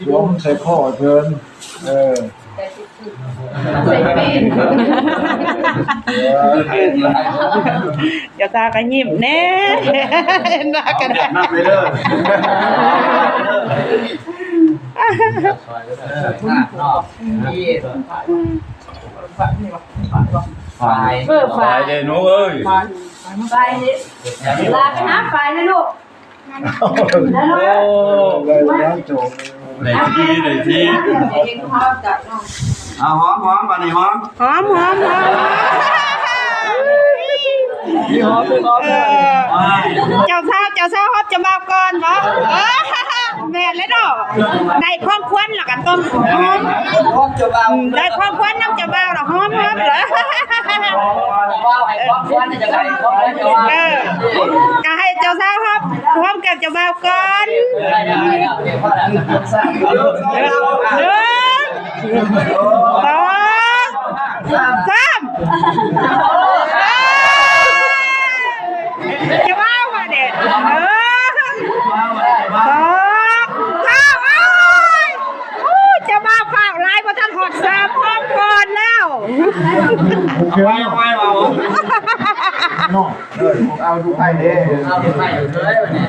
รวมใส่ข้อเชิญใส่ปีนเดี๋ยวตาก็ยิ้มแน่เห็นว่ากันได้นับไปเลยฝ่ายเดนูเอ้ยไปลาไปหาไปนะลูกนะลูกแล้วโจมไหนที่เองเขาจัดน้องหอมมาดิหอมหอมเจ้าสาวฮอดจะมาก่อนบ่แม่เลยเนาะได้ความควันล่ะกันต้มหอมได้ความควันน้ำจะบ่าวล่ะหอมเหรอก็ให้เจ้าสาวครับพร้อมกับเจ้าบ่าวก่อนจะว่าว่าเด็ดจะมาเฝ้าลายพอท่านหดสามพร้อมก่อนแล้วไว้น้องเอาดูไพ่เด้เอาดูไพ่เลยวันนี้